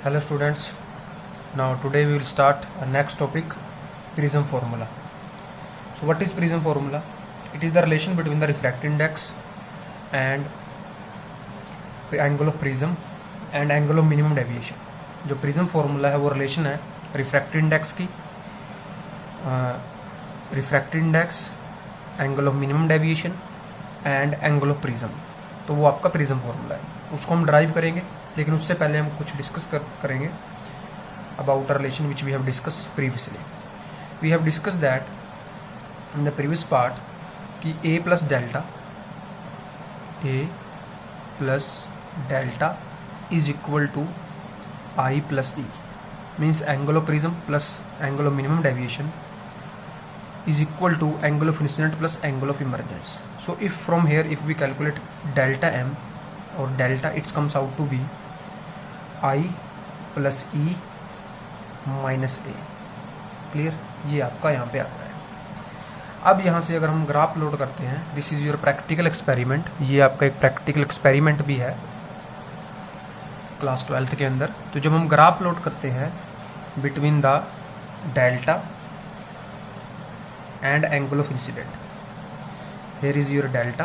Hello students, now today we will start a next topic, prism formula. So what is prism formula? It is the relation between the refractive index and angle of prism and angle of minimum deviation. जो prism formula है वो relation है refractive index की, refractive index, angle of minimum deviation and angle of prism. तो वो आपका prism formula है, उसको हम derive करेंगे, लेकिन उससे पहले हम कुछ डिस्कस करेंगे about a relation which we have discuss previously. We have discuss that in the previous part कि A plus delta is equal to I plus e, means angle of prism plus angle of minimum deviation is equal to angle of incident plus angle of emergence. So if from here if we calculate delta m or delta, it comes out to be I plus E minus A. Clear, ये आपका यहाँ पे आता है. अब यहाँ से अगर हम ग्राफ लोड करते हैं, this is your practical experiment, ये आपका एक प्रैक्टिकल एक्सपेरिमेंट भी है क्लास 12th के अंदर. तो जब हम ग्राफ लोड करते हैं between the delta and angle of incident, here is your delta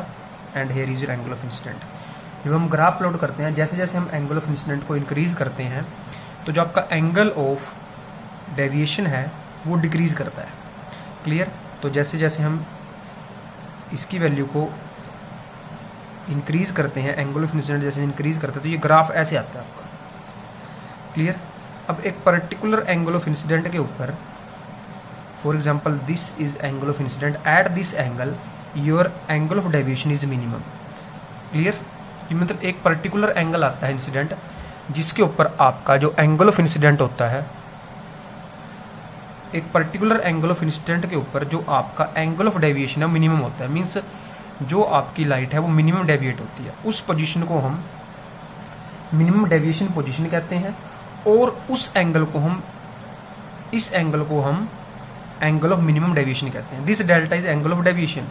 and here is your angle of incident. जब हम ग्राफ प्लॉट करते हैं, जैसे जैसे हम एंगल ऑफ इंसिडेंट को इंक्रीज करते हैं तो जो आपका एंगल ऑफ डेविएशन है वो डिक्रीज करता है. क्लियर, तो जैसे जैसे हम इसकी वैल्यू को इंक्रीज करते हैं, एंगल ऑफ इंसिडेंट जैसे इंक्रीज करते हैं, तो ये ग्राफ ऐसे आता है आपका. क्लियर, अब एक पर्टिकुलर एंगल ऑफ इंसिडेंट के ऊपर, for example this is angle of incident, at this angle your angle of deviation is minimum. Clear, मतलब एक पर्टिकुलर एंगल आता है इंसिडेंट जिसके ऊपर आपका जो एंगल ऑफ इंसिडेंट होता है, एक पर्टिकुलर एंगल ऑफ इंसिडेंट के ऊपर जो आपका एंगल ऑफ डेविएशन है मिनिमम होता है. मीन्स जो आपकी लाइट है वो मिनिमम डेविएट होती है, उस पोजीशन को हम मिनिमम डेविएशन पोजीशन कहते हैं, और उस एंगल को हम, इस एंगल को हम एंगल ऑफ मिनिमम डेविएशन कहते हैं. This delta is angle of deviation.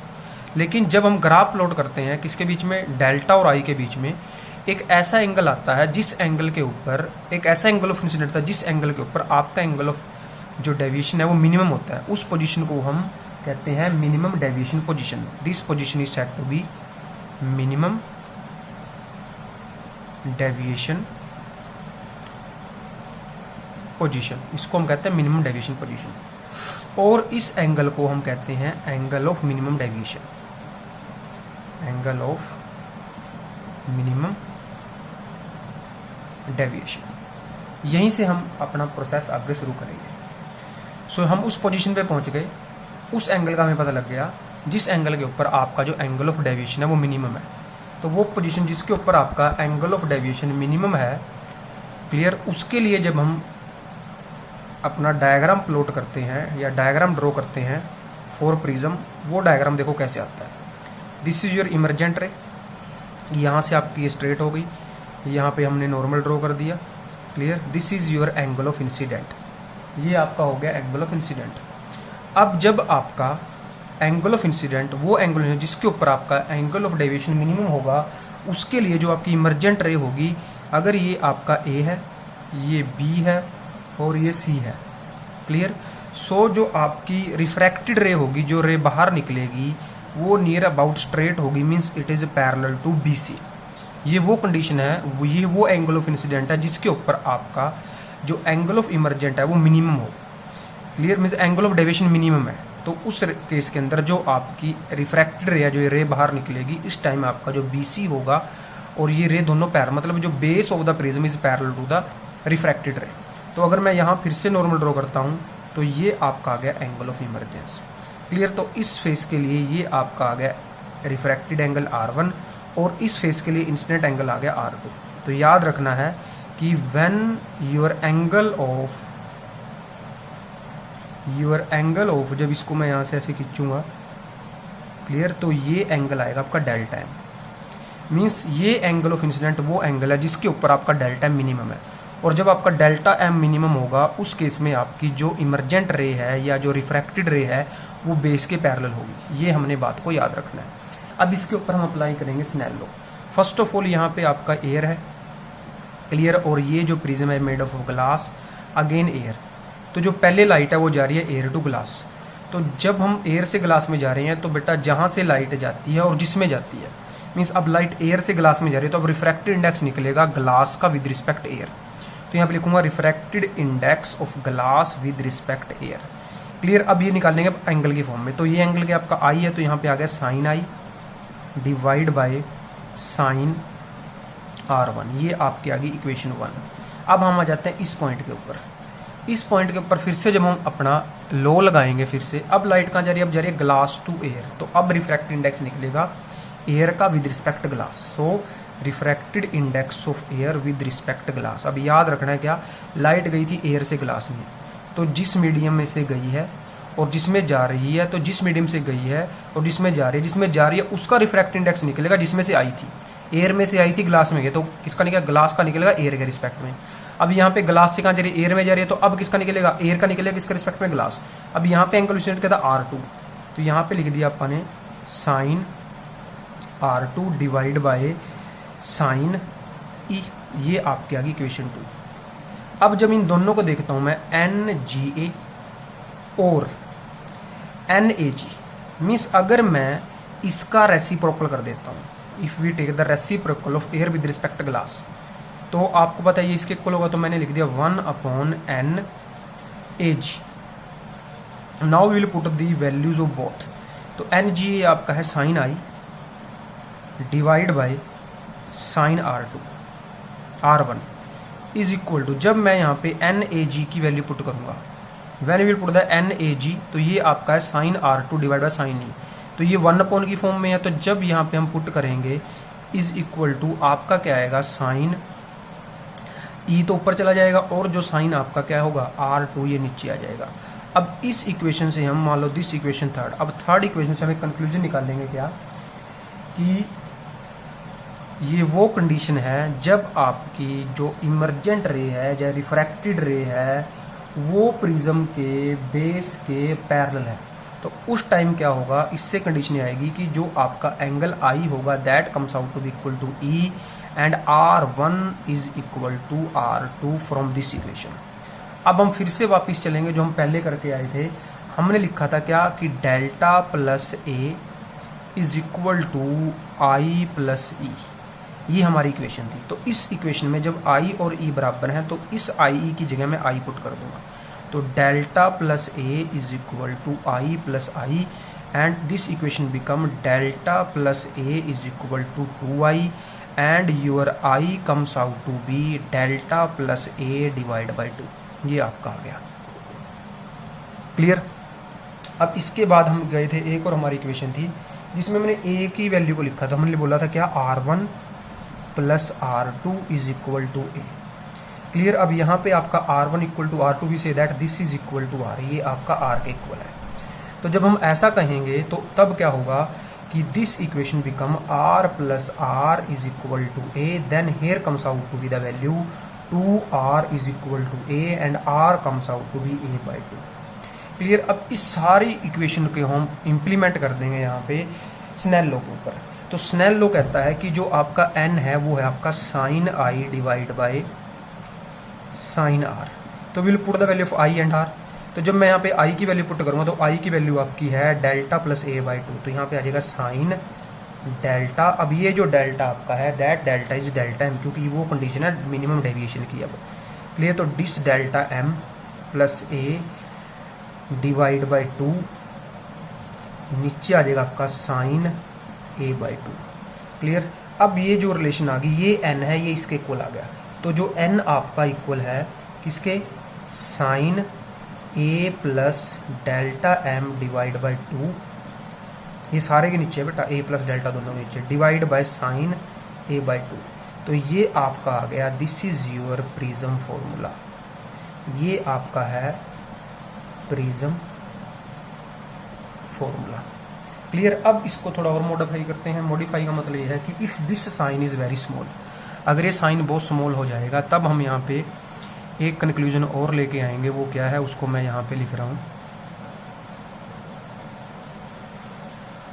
लेकिन जब हम ग्राफ प्लॉट करते हैं किसके बीच में, डेल्टा और आई के बीच में, एक ऐसा एंगल आता है जिस एंगल के ऊपर, एक ऐसा एंगल ऑफ इंसिडेंट आता है जिस एंगल के ऊपर आपका एंगल ऑफ जो डेविएशन है वो मिनिमम होता है. उस पोजीशन को हम कहते हैं minimum deviation position. This position is said to be minimum deviation position. इसको हम कहते हैं मिनिमम डेविएशन पोजीशन, और इस एंगल को हम कहते हैं angle of minimum deviation. Angle of minimum deviation. यहीं से हम अपना प्रोसेस आगे शुरू करेंगे. सो हम उस पोजीशन पे पहुंच गए, उस एंगल का हमें पता लग गया जिस एंगल के ऊपर आपका जो एंगल ऑफ डेविएशन है वो मिनिमम है. तो वो पोजीशन जिसके ऊपर आपका एंगल ऑफ डेविएशन मिनिमम है, क्लियर, उसके लिए जब हम अपना डायग्राम प्लॉट करते हैं या डायग्राम ड्रॉ करते हैं फॉर प्रिज्म, वो डायग्राम देखो कैसे आता है. दिस इज योर इमर्जेंट रे, यहाँ से आपकी स्ट्रेट हो गई, यहाँ पे हमने नॉर्मल ड्रॉ कर दिया. Clear, this is your angle of incident, ये आपका हो गया एंगल ऑफ इंसिडेंट. अब जब आपका एंगल ऑफ इंसिडेंट, वो एंगल जिसके ऊपर आपका एंगल ऑफ डेविएशन मिनिमम होगा, उसके लिए जो आपकी इमर्जेंट रे होगी, अगर ये आपका ए है, ये बी है और ये सी है. क्लियर, सो जो आपकी रिफ्रैक्टेड रे होगी, जो रे बाहर निकलेगी, वो नियर अबाउट स्ट्रेट होगी, means it is parallel to BC. ये वो कंडीशन है, ये वो एंगल ऑफ इंसिडेंट है जिसके ऊपर आपका जो एंगल ऑफ इमर्जेंट है वो मिनिमम हो. Clear, means angle of deviation minimum है. तो उस केस के अंदर जो आपकी रिफ्रैक्टेड रे है, जो ये रे बाहर निकलेगी, इस टाइम आपका जो बीसी होगा और ये रे दोनों पैरेलल, मतलब जो base of the prism is parallel to the refracted ray. तो अगर मैं यहाँ फिर से नॉर्मल ड्रॉ करता हूँ तो ये आपका आ गया एंगल ऑफ इमर्जेंस. क्लियर, तो इस फेस के लिए ये आपका आ गया रिफ्रैक्टेड एंगल R1 और इस फेस के लिए इंसिडेंट एंगल आ गया R2. तो याद रखना है कि व्हेन योर एंगल ऑफ, जब इसको मैं यहाँ से ऐसे खींचूंगा, क्लियर, तो ये एंगल आएगा आपका डेल्टा एम. मीन्स ये एंगल ऑफ इंसिडेंट वो एंगल है जिसके ऊपर आपका डेल्टा एम मिनिमम है. और जब आपका डेल्टा एम मिनिमम होगा, उस केस में आपकी जो इमर्जेंट रे है या जो रिफ्रैक्टेड रे है वो बेस के पैरेलल होगी. ये हमने बात को याद रखना है. अब इसके ऊपर हम अप्लाई करेंगे Snell law. First of all यहाँ पे आपका एयर है, क्लियर। और ये जो प्रिज्म है made of glass, again air. तो जो पहले लाइट है वो जा रही है एयर टू ग्लास। तो जब हम एयर से ग्लास में जा रहे हैं तो बेटा जहां से लाइट जाती है और जिसमें जाती है, मीन्स अब लाइट एयर से ग्लास में जा रही है तो अब रिफ्रैक्टेड इंडेक्स निकलेगा ग्लास का विद रिस्पेक्ट एयर। तो यहाँ पे लिखूंगा refracted index of glass with respect air. Clear. अब ये निकालेंगे एंगल की फॉर्म में। तो ये एंगल के आपका आई है, तो यहाँ पे आ गया sine I divide by sine R1। ये आपके आ गई इक्वेशन 1। अब हम आ जाते हैं इस पॉइंट के ऊपर। इस पॉइंट के ऊपर फिर से जब हम अपना लो लगाएंगे फिर से, अब लाइट कहाँ जा रही है, अब जा रही है ग्लास टू एयर। तो अब रिफ्रैक्टेड इंडेक्स निकलेगा एयर का with respect glass. So refracted index of air with respect glass. अब याद रखना है क्या, लाइट गई थी एयर से ग्लास में, तो जिस मीडियम में से गई है और जिसमें जा रही है, तो जिस मीडियम से गई है और जिसमें जा रही है उसका रिफ्रैक्टेड इंडेक्स निकलेगा जिसमें से आई थी। एयर में से आई थी ग्लास में गई, तो किसका निकलेगा, ग्लास का निकलेगा एयर के रिस्पेक्ट में। अब यहाँ पे ग्लास से कहाँ जा रही है, एयर में जा रही है, तो अब किसका निकलेगा, एयर का निकलेगा किसका रिस्पेक्ट में, ग्लास। अब यहाँ पे एंगल क्या था, R2। तो यहाँ पे लिख दिया अपन ने sine R2 divide by sine E। ये आपकी आ गई इक्वेशन 2। अब जब इन दोनों को देखता हूं मैं NGA और NAG, मीन्स अगर मैं इसका रेसिप्रोकल कर देता हूं, if we take the reciprocal of air with respect glass, तो आपको पता है ये इसके इक्वल होगा। तो मैंने लिख दिया 1/NAG। Now we will put the values of both. तो NGA आपका है sine I divide by sine R1 is equal to, जब मैं यहाँ पे NAG की वैल्यू पुट करूंगा, when we will put the NAG, तो ये आपका है sine R2 divide by sine E। तो ये 1 की फॉर्म में है, तो जब यहाँ पे हम पुट करेंगे इज इक्वल टू आपका क्या आएगा, साइन E तो ऊपर चला जाएगा और जो साइन आपका क्या होगा R2 ये नीचे आ जाएगा। अब इस इक्वेशन से हम मान लो दिस इक्वेशन थर्ड, अब थर्ड इक्वेशन से हमें कंक्लूजन निकालेंगे क्या, कि ये वो कंडीशन है जब आपकी जो इमर्जेंट रे है या रिफ्रैक्टेड रे है वो प्रिज्म के बेस के पैरेलल है। तो उस टाइम क्या होगा, इससे कंडीशन आएगी कि जो आपका एंगल आई होगा that comes out to be equal to E and R1 is equal to R2 from this equation. अब हम फिर से वापस चलेंगे जो हम पहले करके आए थे। हमने लिखा था क्या कि delta plus A is equal to I plus e, ये हमारी इक्वेशन थी। तो इस इक्वेशन में जब आई और ई बराबर हैं तो इस आई ई की जगह मैं आई पुट कर दूंगा। तो delta plus A is equal to I plus I and this equation become delta plus A is equal to 2i and your I comes out to be delta plus A divide by 2। ये आपका आ गया। Clear. अब इसके बाद हम गए थे, एक और हमारी इक्वेशन थी जिसमें मैंने ए की वैल्यू को लिखा था। हमने बोला था क्या, R1 plus R2 is equal to A. Clear. अब यहाँ पे आपका R1 इक्वल टू R2 भी से that this is equal to R, ये आपका R के इक्वल है। तो जब हम ऐसा कहेंगे तो तब क्या होगा कि this equation become R plus R is equal to A, then here comes out to be the value 2R is equal to A and R comes out to be a by 2। Clear. अब इस सारी equation को हम implement कर देंगे यहाँ पे Snell law के ऊपर। तो स्नेल लॉ कहता है कि जो आपका n है वो है आपका sine I divide by sine r। तो will put the value of i and r। तो जब मैं यहाँ पे i की वैल्यू पुट करूंगा तो i की वैल्यू आपकी है डेल्टा प्लस a बाई 2। तो यहाँ पे आ जाएगा साइन डेल्टा। अब ये जो डेल्टा आपका है that delta is delta m, क्योंकि वो कंडीशन है मिनिमम डेविएशन की। अब क्लियर। तो this delta m plus a divide by 2, नीचे आ जाएगा आपका साइन a बाई 2। क्लियर। अब ये जो रिलेशन आ गई, ये n है, ये इसके इक्वल आ गया। तो जो n आपका इक्वल है किसके, sine a plus delta m divide by 2, ये सारे के नीचे है बेटा, a प्लस डेल्टा दोनों नीचे, divide by sign a by 2। तो ये आपका आ गया, this is your prism formula. ये आपका है प्रिज्म फॉर्मूला। क्लियर। अब इसको थोड़ा और मॉडिफाई करते हैं। मॉडिफाई का मतलब ये है कि if this sine is very small, अगर ये साइन बहुत स्मॉल हो जाएगा तब हम यहाँ पे एक कंक्लूजन और लेके आएंगे। वो क्या है उसको मैं यहाँ पे लिख रहा हूँ।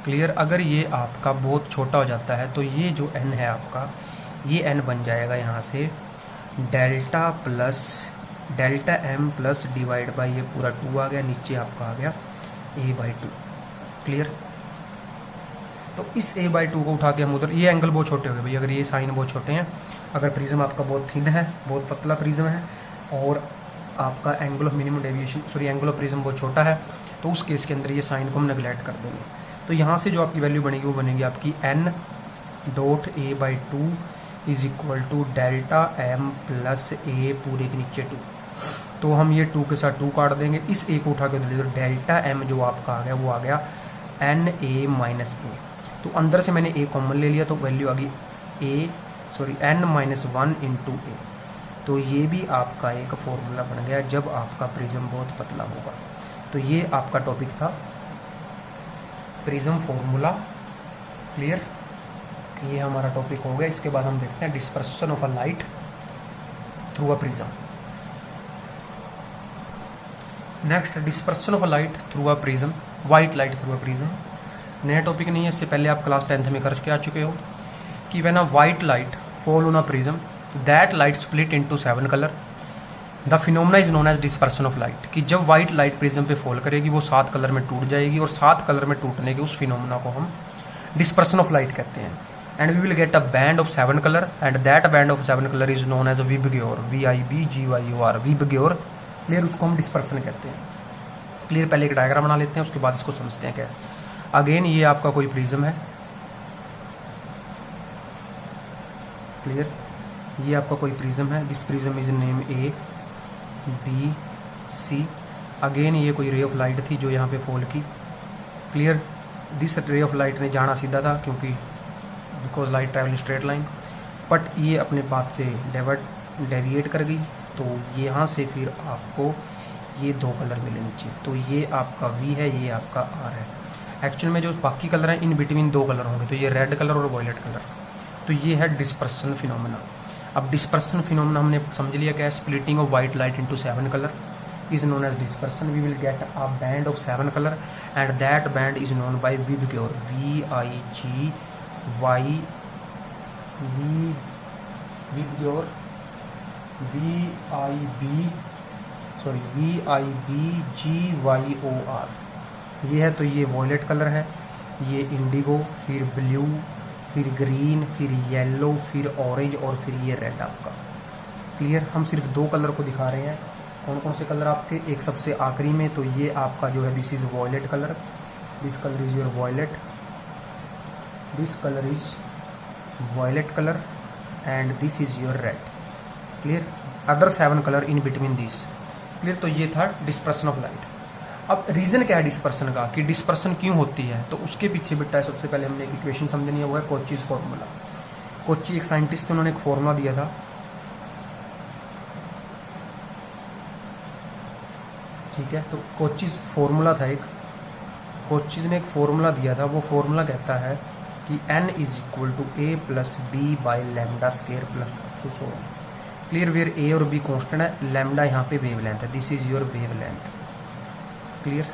क्लियर। अगर ये आपका बहुत छोटा हो जाता है तो ये जो n है आपका, ये n बन जाएगा यहाँ से delta plus delta M plus divide by ये पूरा 2 आ गया, नीचे आपका आ गया a/2। क्लियर। तो इस a/2 को उठा के हम उधर, ये एंगल बहुत छोटे हो गए भाई, अगर ये साइन बहुत छोटे हैं, अगर प्रिज्म आपका बहुत थिन है, बहुत पतला प्रिज्म है, और आपका angle of minimum deviation angle of prism बहुत छोटा है, तो उस केस के अंदर ये साइन को हम नेगलेक्ट कर देंगे। तो यहाँ से जो आपकी वैल्यू बनेगी वो बनेगी आपकी n.a/2 is equal to delta M plus A पूरे के नीचे 2। तो हम ये 2 के साथ 2 काट देंगे, इस a को उठा के दे, तो डेल्टा एम जो आपका आ गया वो आ गया na-a। तो अंदर से मैंने a कॉमन ले लिया, तो वैल्यू आ गई n-1 इंटू ए। तो ये भी आपका एक फॉर्मूला बन गया जब आपका प्रिज्म बहुत पतला होगा। तो ये आपका टॉपिक था प्रिज्म फॉर्मूला। क्लियर, ये हमारा टॉपिक हो गया। इसके बाद हम देखते हैं dispersion of a light through a prism. Next, dispersion of a light through a prism, white light through a prism. नया टॉपिक नहीं है, इससे पहले आप क्लास 10th में कर आ चुके हो कि when a white light fall on a prism that light split into 7 colour, the phenomena is known as dispersion of light. कि जब व्हाइट लाइट प्रिज्म पे फॉल करेगी वो 7 कलर में टूट जाएगी, और 7 कलर में टूटने के उस फिनोमेना को हम डिस्पर्शन ऑफ लाइट कहते हैं। And we will get a band of 7 colour, and that band of 7 colour is known as VIBGYOR, VIBGYOR, VIBGYOR. Clear, उसको हम डिस्पर्शन कहते हैं। क्लियर, पहले एक डायग्राम बना लेते हैं, उसके बाद इसको समझते हैं क्या है। अगेन ये आपका कोई प्रिज्म है। क्लियर, ये आपका कोई प्रिज्म है, this prism is name ABC। Again ये कोई रे ऑफ लाइट थी जो यहाँ पे फॉल की। क्लियर, दिस रे ऑफ लाइट ने जाना सीधा था क्योंकि because light travel straight line, but ये अपने पाथ से डेविएट कर गई, तो यहाँ से फिर आपको ये 2 कलर मिले नीचे। तो ये आपका V है, ये आपका R है। एक्चुअल में जो बाकी कलर हैं इन बिटवीन 2 कलर होंगे, तो ये रेड कलर और वायलेट कलर। तो ये है डिस्पर्सन फिनोमेना। अब डिस्पर्सन फिनोमेना हमने समझ लिया क्या है, splitting of white light into 7 colour is known as dispersion. We will get a band of 7 color, and that band is known by Vibgyor, Vibgyor, VIBGYOR। ये है, तो ये वॉयलेट कलर है, ये इंडिगो, फिर ब्लू, फिर ग्रीन, फिर yellow, फिर ऑरेंज, और फिर ये रेड आपका। क्लियर, हम सिर्फ 2 कलर को दिखा रहे हैं। कौन कौन से कलर आपके, एक सबसे आखिरी में, तो ये आपका जो है this is violet colour, this colour is your violet, this colour is violet colour, and this is your red. Clear, other 7 colour in between this. Clear, तो ये था डिस्पर्शन ऑफ लाइट। अब रीजन क्या है डिस्पर्शन का, कि dispersion क्यों होती है, तो उसके पीछे बेटा सबसे पहले हमने एक इक्वेशन समझनी है, वो है कोचीज फॉर्मूला। कोची एक साइंटिस्ट थे, उन्होंने एक फॉर्मूला दिया था, ठीक है। तो कोचीज फॉर्मूला था एक, कोचीज ने एक फॉर्मूला दिया था, वो फॉर्मूला कहता है कि n is equal to a plus B by lambda square plus 2। Clear, where a और b कॉन्स्टेंट है, लैम्डा यहाँ पे वेव लेंथ है, this is your wave length. Clear,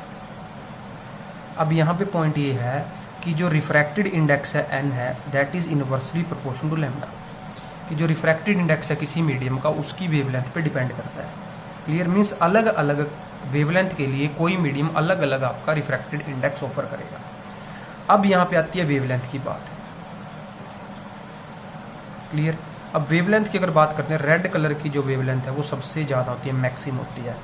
अब यहाँ पे पॉइंट ये है कि जो रिफ्रैक्टेड इंडेक्स है n है, that is inversely proportional to lambda. कि जो रिफ्रैक्टेड इंडेक्स है किसी मीडियम का, उसकी वेवलेंथ पे डिपेंड करता है। क्लियर, मीन्स अलग अलग वेवलेंथ के लिए कोई मीडियम अलग अलग आपका रिफ्रैक्टेड इंडेक्स ऑफर करेगा। अब यहाँ पे आती है वेवलेंथ की बात। क्लियर, अब वेवलेंथ की अगर बात करते हैं, रेड कलर की जो वेवलेंथ है वो सबसे ज्यादा होती है, मैक्सिमम होती है।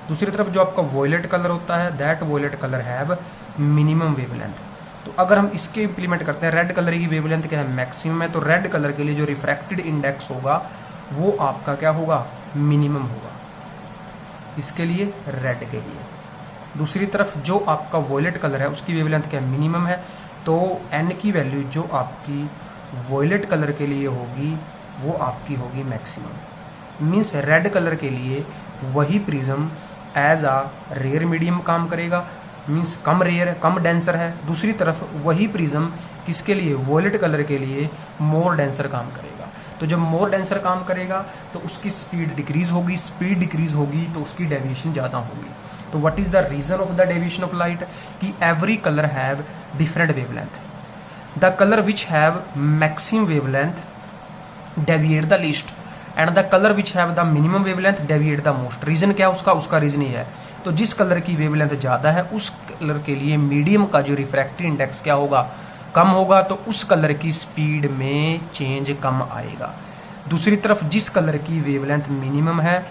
दूसरी तरफ जो आपका वॉयलेट कलर होता है, that violet colour have minimum wavelength. तो अगर हम इसके इंप्लीमेंट करते हैं, रेड कलर की वेवलेंथ क्या है, मैक्सिमम है, तो रेड कलर के लिए जो रिफ्रैक्टेड इंडेक्स होगा वो आपका क्या होगा, मिनिमम होगा, इसके लिए रेड के लिए। दूसरी तरफ जो आपका वॉयलेट कलर है उसकी वेवलेंथ क्या मिनिमम है, तो n की वैल्यू जो आपकी वॉयलेट कलर के लिए होगी वो आपकी होगी मैक्सिमम। मीन्स रेड कलर के लिए वही प्रिज्म एज आ रेयर मीडियम काम करेगा, मीन्स कम रेयर कम डेंसर है। दूसरी तरफ वही प्रिज्म किसके लिए, वॉयलेट कलर के लिए मोर डेंसर काम करेगा। तो जब मोर डेंसर काम करेगा तो उसकी स्पीड डिक्रीज होगी, स्पीड डिक्रीज होगी तो उसकी डेविएशन ज्यादा होगी। तो what is the reason of the deviation of light, कि every colour have different wavelength, the colour which have maximum wavelength deviate the least, and the colour which have the minimum wavelength deviate the most. Reason क्या है उसका reason ये है, तो जिस colour की wavelength ज्यादा है उस कलर के लिए मीडियम का जो रिफ्रैक्टिव इंडेक्स क्या होगा, कम होगा, तो उस कलर की स्पीड में चेंज कम आएगा। दूसरी तरफ जिस कलर की वेवलेंथ मिनिमम है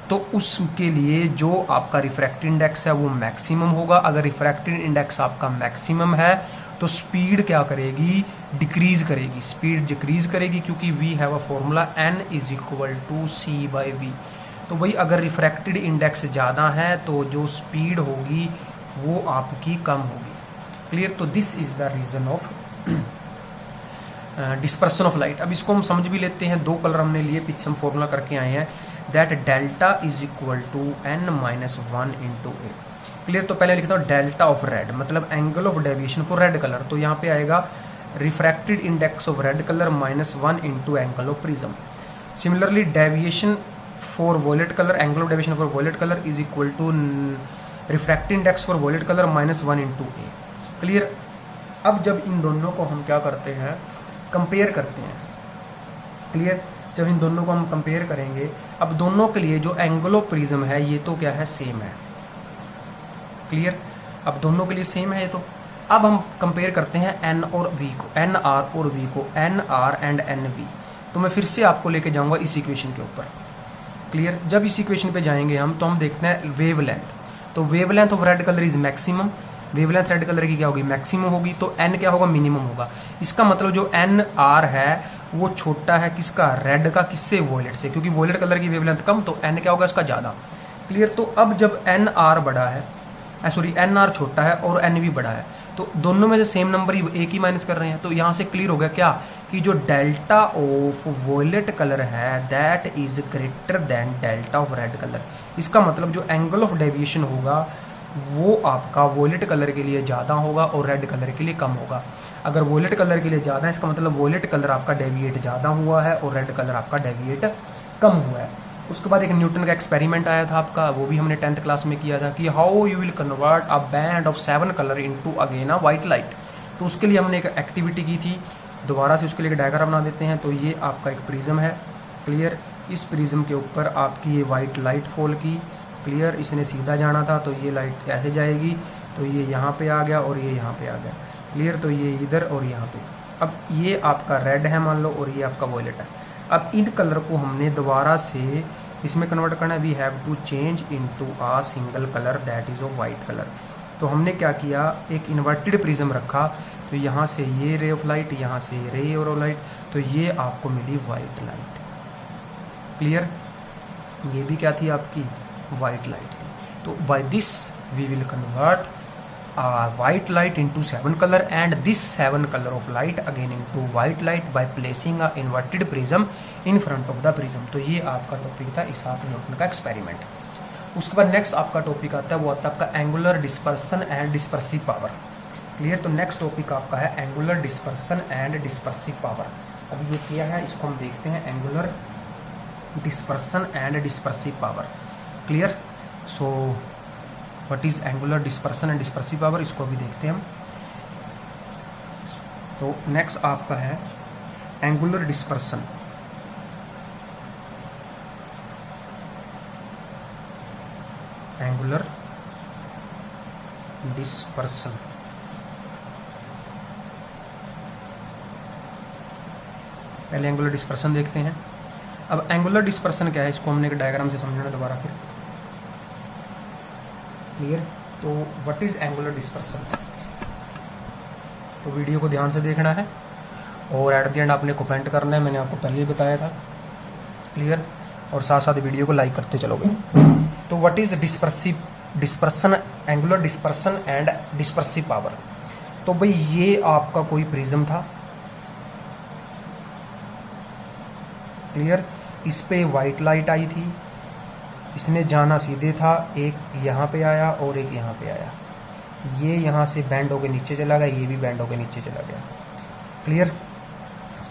तो उसके लिए जो आपका रिफ्रैक्टिव इंडेक्स है वो मैक्सिमम होगा। अगर रिफ्रैक्टिव इंडेक्स आपका मैक्सिमम है तो स्पीड क्या करेगी, डिक्रीज करेगी, स्पीड डिक्रीज करेगी, क्योंकि we have a formula n is equal to C by V. तो वही अगर रिफ्रैक्टिव इंडेक्स ज़्यादा है तो जो स्पीड होगी वो आपकी कम होगी। क्लियर? तो this is the reason of dispersion of light. अब इसको हम समझ भी लेते हैं, दो कलर हमने लिए, पीछे हम फॉर्मूला करके आए हैं that delta is equal to n minus 1 into A. Clear? तो पहले लिखता हूँ डेल्टा ऑफ रेड, मतलब angle of deviation for red colour, तो यहाँ पे आएगा refracted index of red colour minus 1 into angle of prism. Similarly deviation for violet colour, angle of deviation for violet colour is equal to refracted index for violet colour minus 1 into A. Clear? अब जब इन दोनों को हम क्या करते हैं, compare करते हैं। क्लियर? जब इन दोनों को हम कंपेयर करेंगे, अब दोनों के लिए जो एंगल ऑफ प्रिज्म है ये तो क्या है, सेम है। क्लियर? अब दोनों के लिए सेम है ये तो। अब हम कंपेयर करते हैं एन और वी को, एन आर और वी को, N R and N V. तो मैं फिर से आपको लेके जाऊंगा इस इक्वेशन के ऊपर। क्लियर? जब इस इक्वेशन पे जाएंगे हम तो हम देखते हैं वेवलेंथ। तो wavelength of red colour is maximum, wavelength red colour की क्या होगी, मैक्सिमम होगी, तो एन क्या होगा, मिनिमम होगा। इसका मतलब जो एन आर है वो छोटा है किसका, रेड का, किससे, वॉयलेट से, क्योंकि वॉयलेट कलर की वेवलेंथ कम तो एन क्या होगा इसका ज्यादा। क्लियर? तो अब जब एन आर बड़ा है, सॉरी एन आर छोटा है और एन वी बड़ा है, तो दोनों में से सेम नंबर ही एक ही माइनस कर रहे हैं, तो यहां से क्लियर हो गया क्या कि जो डेल्टा ऑफ वॉयलेट कलर है that is greater than delta of red colour. इसका मतलब जो एंगल ऑफ डेविएशन होगा वो आपका वॉयलेट कलर के लिए ज्यादा होगा और रेड कलर के लिए कम होगा। अगर वॉयलेट कलर के लिए ज्यादा है इसका मतलब वॉयलेट कलर आपका डेविएट ज्यादा हुआ है और रेड कलर आपका डेविएट कम हुआ है। उसके बाद एक न्यूटन का एक्सपेरिमेंट आया था आपका, वो भी हमने 10th क्लास में किया था कि how you will convert a band of 7 colour into again a white light. तो उसके लिए हमने एक एक्टिविटी की थी, दोबारा से उसके लिए डायग्राम बना देते हैं। तो ये आपका एक प्रिज्म है। क्लियर? इस प्रिज्म के ऊपर आपकी ये व्हाइट लाइट फॉल की। क्लियर? इसने सीधा जाना था तो ये लाइट ऐसे जाएगी, तो ये यहाँ पे आ गया और ये यहाँ पे आ गया। क्लियर? तो ये इधर और यहाँ पे। अब ये आपका रेड है मान लो और ये आपका वॉयलेट है। अब इन कलर को हमने दोबारा से इसमें कन्वर्ट करना है, we have to change into a single colour that is of white colour. तो हमने क्या किया, एक इन्वर्टेड प्रिज्म रखा, तो यहाँ से ये रे ऑफ लाइट, यहाँ से रे ऑफ लाइट, तो ये आपको मिली वाइट लाइट। क्लियर? ये भी क्या थी आपकी, वाइट लाइट थी। तो by this we will convert white light into 7 color and this 7 color of light again into white light by placing a inverted prism in front of the prism। तो ये आपका टॉपिक था Isaac Newton का experiment. उसके बाद next आपका topic आता है, वो आता है आपका angular dispersion and dispersive power. Clear? तो नेक्स्ट टॉपिक आपका है angular dispersion and dispersive power. अभी ये किया है, इसको हम देखते हैं, angular dispersion and dispersive power. Clear? So what is angular dispersion and dispersive power, इसको अभी देखते हैं हम। तो नेक्स्ट आपका है एंगुलर डिस्पर्सन। एंगुलर डिस्पर्सन, पहले एंगुलर डिस्पर्सन देखते हैं। अब एंगुलर डिस्पर्सन क्या है, इसको हमने एक डायग्राम से समझना दोबारा फिर। क्लियर? तो व्हाट इज एंगुलर डिस्पर्सन, तो वीडियो को ध्यान से देखना है और एट द एंड आपने कमेंट करना है, मैंने आपको पहले ही बताया था। क्लियर? और साथ साथ वीडियो को लाइक करते चलोगे। तो what is dispersion, angular dispersion and dispersive power. तो भाई ये आपका कोई प्रिज्म था। क्लियर? इस पे व्हाइट लाइट आई थी, इसने जाना सीधे था, एक यहाँ पे आया और एक यहाँ पे आया, ये यहाँ से बैंड होकर नीचे चला गया, ये भी बैंड होकर नीचे चला गया। क्लियर?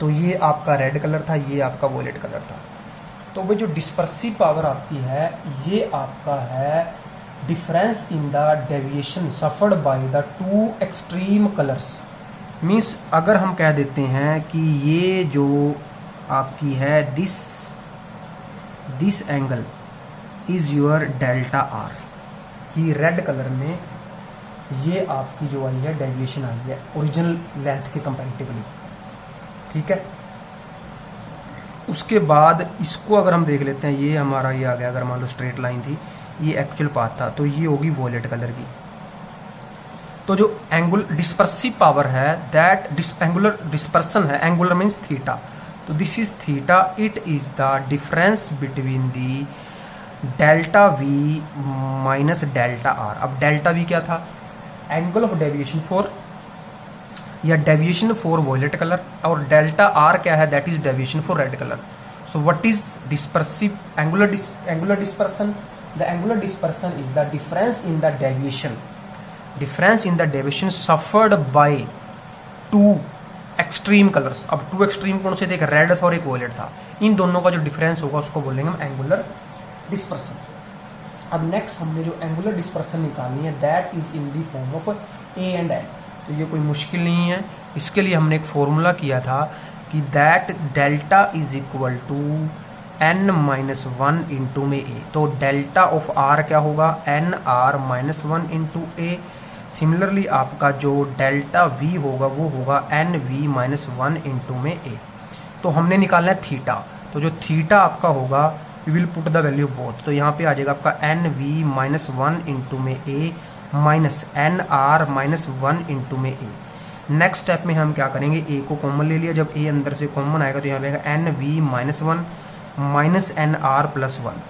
तो ये आपका रेड कलर था, ये आपका वॉयलेट कलर था। तो भाई जो डिस्पर्सिव पावर आपकी है ये आपका है difference in the deviation suffered by the two extreme colours. Means अगर हम कह देते हैं कि ये जो आपकी है this this angle is your delta R, कि रेड कलर में ये आपकी जो आई है डेविएशन आई है ओरिजिनल लेंथ के कंपैरेटिवली, ठीक है। उसके बाद इसको अगर हम देख लेते हैं, ये हमारा ये आ गया, अगर मान लो स्ट्रेट लाइन थी, ये एक्चुअल पाथ था, तो ये होगी वॉयलेट कलर की। तो जो एंगुलर डिस्पर्सिव पावर है दैट एंगुलर डिस्पर्सन है, एंगुलर मीन्स थीटा, तो this is theta, it is the difference between the delta we minus delta R. अब डेल्टा वी क्या था, एंगल ऑफ डेविएशन फॉर या डेविएशन फॉर वॉयलेट कलर, और delta R क्या है, that is deviation for red colour. So what is dispersive angular dispersion, the angular dispersion is the difference in the deviation, difference in the deviation suffered by two extreme colours. अब to extreme कौन से थे, एक red था और एक violet था, इन दोनों का जो डिफरेंस होगा उसको बोलेंगे हम एंगुलर डिस्पर्सन। अब नेक्स्ट हमने जो एंगुलर डिस्पर्सन निकालनी है that is in the form of A and N. तो ये कोई मुश्किल नहीं है, इसके लिए हमने एक फॉर्मूला किया था कि that delta is equal to n minus one into में ए। तो डेल्टा ऑफ आर क्या होगा, n r minus one into A. Similarly आपका जो डेल्टा वी होगा वो होगा n we minus one into में ए। तो हमने निकालना है थीटा, तो जो थीटा आपका होगा we will put the value both, तो यहाँ पे आ जाएगा आपका n we minus one into में A minus N r minus one into में ए। नेक्स्ट स्टेप में हम क्या करेंगे, ए को कॉमन ले लिया, जब ए अंदर से कॉमन आएगा तो यहाँ पे आएगा N we minus one minus N R plus one.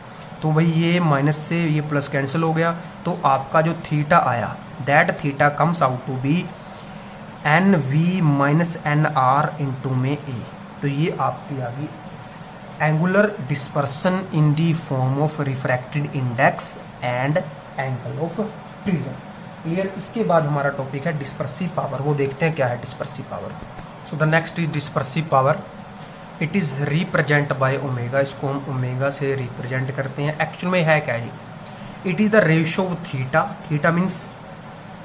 तो भाई ये माइनस से ये प्लस कैंसिल हो गया, तो आपका जो थीटा आया that theta comes out to be N we minus N R into में ए। तो ये आपकी आ गई angular dispersion in the form of refracted index and angle of prism. Clear. इसके बाद हमारा टॉपिक है डिस्पर्सिव पावर, वो देखते हैं क्या है dispersive power. So the next is dispersive power, it is represent by omega, इसको हम ओमेगा से रिप्रेजेंट करते हैं। एक्चुअल में है क्या है, it is the ratio of theta, theta means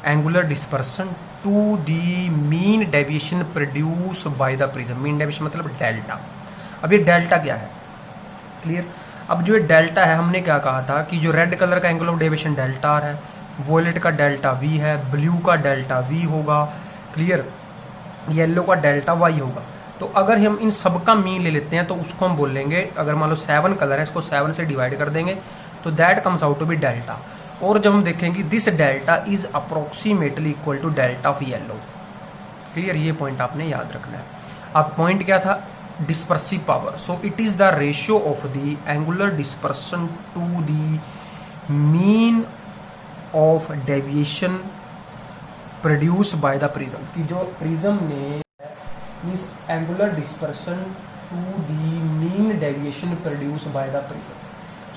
angular dispersion to the mean deviation produce by the prism. Mean deviation मतलब डेल्टा। अब ये डेल्टा क्या है, क्लियर। अब जो ये डेल्टा है, हमने क्या कहा था कि जो रेड कलर का angle of deviation delta R है, वॉयलेट का डेल्टा वी है, ब्लू का डेल्टा वी होगा, क्लियर, येलो का डेल्टा वाई होगा। तो अगर हम इन सब का मीन ले लेते हैं तो उसको हम बोलेंगे, अगर मान लो 7 कलर है, इसको 7 से डिवाइड कर देंगे तो that comes out to be delta. और जब हम देखेंगे this delta is approximately equal to delta of yellow, clear. ये पॉइंट आपने याद रखना है। अब पॉइंट क्या था, dispersive power. So it is the ratio of the angular dispersion to the mean of deviation produce by the prism, कि जो प्रिज्म ने means angular dispersion to the mean deviation produce by the prism.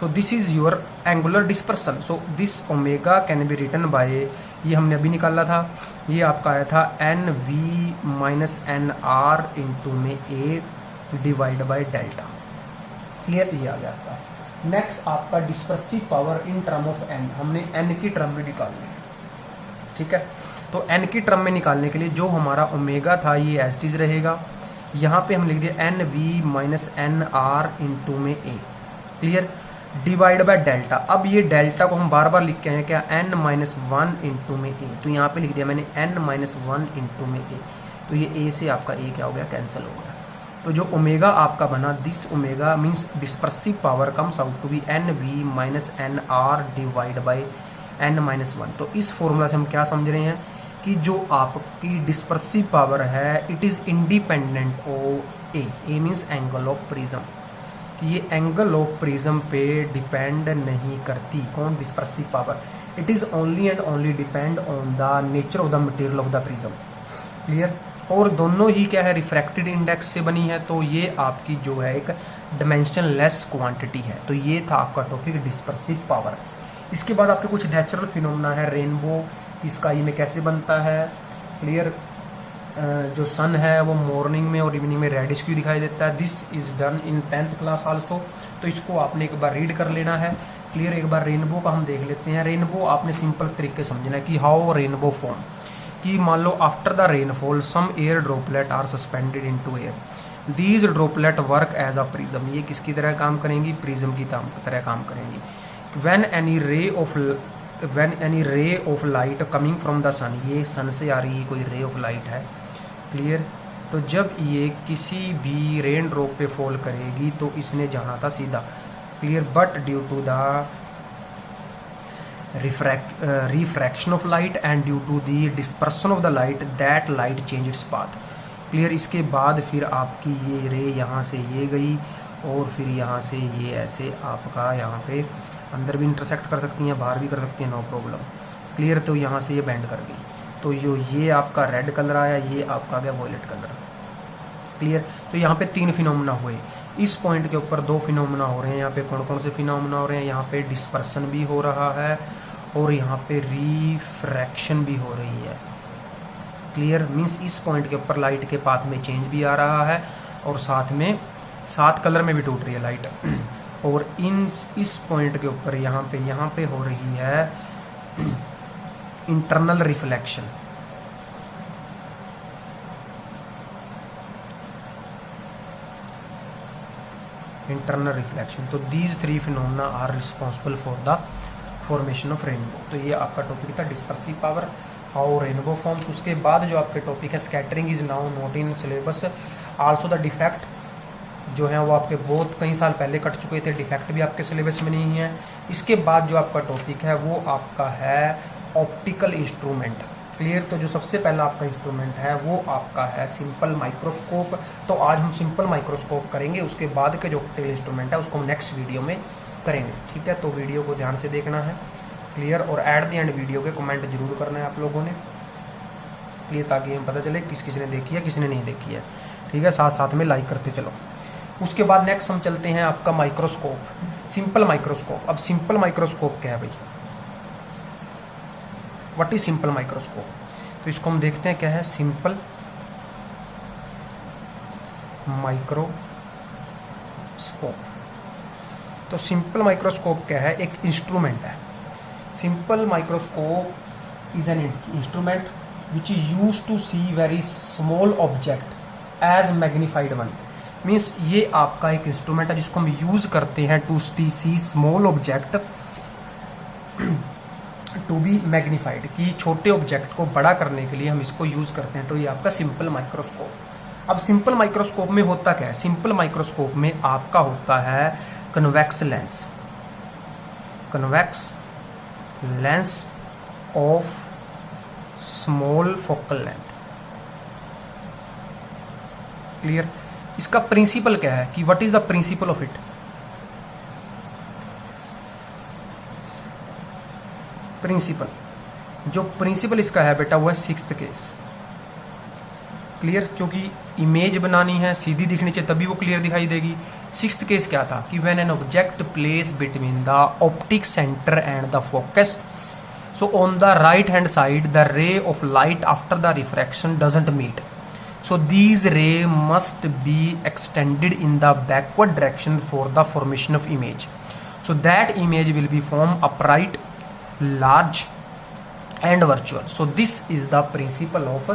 So this is your angular dispersion. So this omega can be written by, ये हमने अभी निकाला था, ये आपका आया था N we minus N R into में A divide by delta, clear. ये आ गया आपका। नेक्स्ट आपका dispersive power in term of N, हमने एन की टर्म में निकालनी है, ठीक है। तो एन की टर्म में निकालने के लिए जो हमारा ओमेगा था ये एज इट इज रहेगा, यहाँ पे हम लिख दिया N we minus N R into में A, clear, divide by delta. अब ये डेल्टा को हम बार बार लिख के हैं क्या, एन माइनस वन इंटू में ए, तो यहाँ पे लिख दिया मैंने एन माइनस वन इंटू में ए, तो ये ए से आपका ए क्या हो गया, कैंसिल हो गया। तो जो ओमेगा आपका बना, this omega means dispersive power comes out to be N we minus N R divide by N minus one. तो इस फॉर्मूला से हम क्या समझ रहे हैं कि जो आपकी डिस्पर्सिव पावर है it is independent of A, A means angle of prism, कि ये एंगल ऑफ प्रिज्म पे डिपेंड नहीं करती। कौन, dispersive power. It is only and only depend on the nature of the material of the prism, clear. और दोनों ही क्या है, रिफ्रैक्टेड इंडेक्स से बनी है, तो ये आपकी जो है एक डायमेंशनलेस क्वांटिटी है। तो ये था आपका टॉपिक डिस्पर्सिव पावर। इसके बाद आपके कुछ नेचुरल फिनोमेना है, रेनबो स्काई में कैसे बनता है, क्लियर। जो सन है वो मॉर्निंग में और इवनिंग में रेडिश क्यों दिखाई देता है, this is done in 10th class also, तो इसको आपने एक बार रीड कर लेना है, क्लियर। एक बार रेनबो का हम देख लेते हैं। रेनबो आपने सिंपल तरीके समझना है कि हाउ रेनबो फॉर्म, कि मान लो after the rainfall some air droplet are suspended into air, these droplet work as a prism, ये किसकी तरह काम करेंगी, प्रिज्म की तरह काम करेंगी। When any ray of light coming from the sun, ये सन से आ रही कोई रे ऑफ लाइट है, क्लियर। तो जब ये किसी भी रेन ड्रॉप पे फॉल करेगी तो इसने जाना था सीधा, clear. But due to the refraction of light and due to the dispersion of the light that light change its path, clear. इसके बाद फिर आपकी ये रे यहाँ से ये गई और फिर यहाँ से ये ऐसे आपका यहाँ पे अंदर भी इंटरसेक्ट कर सकती हैं, बाहर भी कर सकती हैं, नो प्रॉब्लम, क्लियर। तो यहाँ से ये बैंड कर गई, तो जो ये आपका रेड कलर आया, ये आपका गया वॉयलेट कलर, क्लियर। तो यहाँ पे 3 फिनोमेना हुए, इस पॉइंट के ऊपर 2 फिनोमेना हो रहे हैं। यहाँ पे कौन कौन से फिनोमेना हो रहे हैं, यहाँ पे डिस्पर्सन भी हो रहा है और यहाँ पे रिफ्रैक्शन भी हो रही है, क्लियर। मीन्स इस पॉइंट के ऊपर लाइट के पाथ में चेंज भी आ रहा है और साथ में 7 कलर में भी टूट रही है लाइट। और इस पॉइंट के ऊपर यहाँ पे हो रही है इंटरनल रिफ्लेक्शन, तो these 3 phenomena are responsible for the formation of rainbow. तो ये आपका टॉपिक था dispersive power, how rainbow forms. उसके बाद जो आपके टॉपिक है scattering is now not in syllabus, also the defect जो है वो आपके बहुत कई साल पहले कट चुके थे, डिफेक्ट भी आपके सिलेबस में नहीं है। इसके बाद जो आपका टॉपिक है वो आपका है ऑप्टिकल इंस्ट्रूमेंट, क्लियर। तो जो सबसे पहला आपका इंस्ट्रूमेंट है वो आपका है सिंपल माइक्रोस्कोप। तो आज हम सिंपल माइक्रोस्कोप करेंगे, उसके बाद के जो ऑप्टिकल इंस्ट्रूमेंट है उसको हम नेक्स्ट वीडियो में करेंगे, ठीक है। तो वीडियो को ध्यान से देखना है, क्लियर। और एट द एंड वीडियो के कमेंट जरूर करना है आप लोगों ने, क्लियर, ताकि हमें पता चले किस किसने देखी है किसने नहीं देखी है, ठीक है। साथ साथ में लाइक करते चलो। उसके बाद नेक्स्ट हम चलते हैं आपका माइक्रोस्कोप, सिंपल माइक्रोस्कोप। अब सिंपल माइक्रोस्कोप क्या है भाई, व्हाट इज सिंपल माइक्रोस्कोप? तो इसको हम देखते हैं क्या है सिंपल माइक्रोस्कोप। तो सिंपल माइक्रोस्कोप क्या है, एक इंस्ट्रूमेंट है। Simple microscope is an instrument which is used to see very small object as magnified one. मीन्स ये आपका एक इंस्ट्रूमेंट है जिसको हम यूज करते हैं to see small object to be magnified, कि छोटे ऑब्जेक्ट को बड़ा करने के लिए हम इसको यूज करते हैं। तो ये आपका सिंपल माइक्रोस्कोप। अब सिंपल माइक्रोस्कोप में होता क्या है, सिंपल माइक्रोस्कोप में आपका होता है convex lens, convex lens of small focal length, clear. इसका प्रिंसिपल क्या है कि what is the principle of it, principle जो प्रिंसिपल इसका है बेटा वो है 6th केस, क्लियर। क्योंकि इमेज बनानी है, सीधी दिखनी चाहिए तभी वो क्लियर दिखाई देगी। 6th केस क्या था कि when an object place between the optic centre and the focus, so on the right hand side the ray of light after the refraction doesn't meet, so these ray must be extended in the backward direction for the formation of image, so that image will be formed upright, large and virtual. So this is the principle of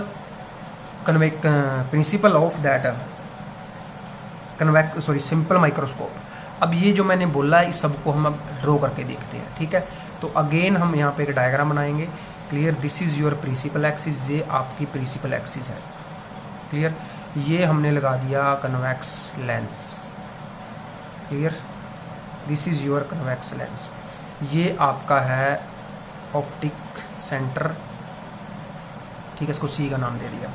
simple microscope. अब ये जो मैंने बोला है इस सबको हम अब ड्रॉ करके देखते हैं, ठीक है। तो अगेन हम यहाँ पे एक डायग्राम बनाएंगे, clear. This is your principal axis, ये आपकी प्रिंसिपल एक्सिस है, क्लियर। ये हमने लगा दिया convex lens, clear. This is your convex lens. ये आपका है ऑप्टिक सेंटर, ठीक है। इसको सी का नाम दे दिया,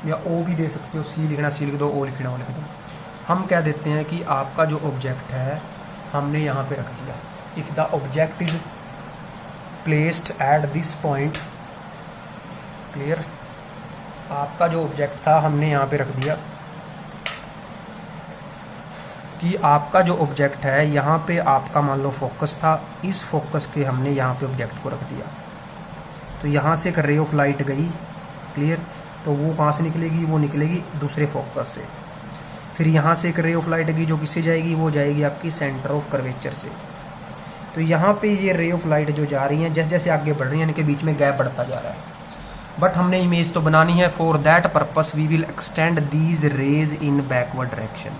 या ओ भी दे सकते हो, सी लिखना सी लिख दो, ओ लिखना ओ लिख दो। हम क्या देते हैं कि आपका जो ऑब्जेक्ट है हमने यहाँ पे रख दिया। If the object is placed at this point, clear. आपका जो ऑब्जेक्ट था हमने यहाँ पे रख दिया कि आपका जो ऑब्जेक्ट है यहाँ पे आपका मान लो फोकस था, इस फोकस के हमने यहाँ पे ऑब्जेक्ट को रख दिया। तो यहाँ से एक रे ऑफ लाइट गई, क्लियर। तो वो कहाँ से निकलेगी, वो निकलेगी दूसरे फोकस से। फिर यहाँ से एक रे ऑफ लाइट गई जो किससे जाएगी, वो जाएगी आपकी सेंटर ऑफ कर्वेचर से। तो यहाँ पे ये रे ऑफ लाइट जो जा रही हैं जैसे जैसे आगे बढ़ रही हैं इनके बीच में गैप बढ़ता जा रहा है। बट हमने इमेज तो बनानी है। For that purpose we will extend these rays in backward direction.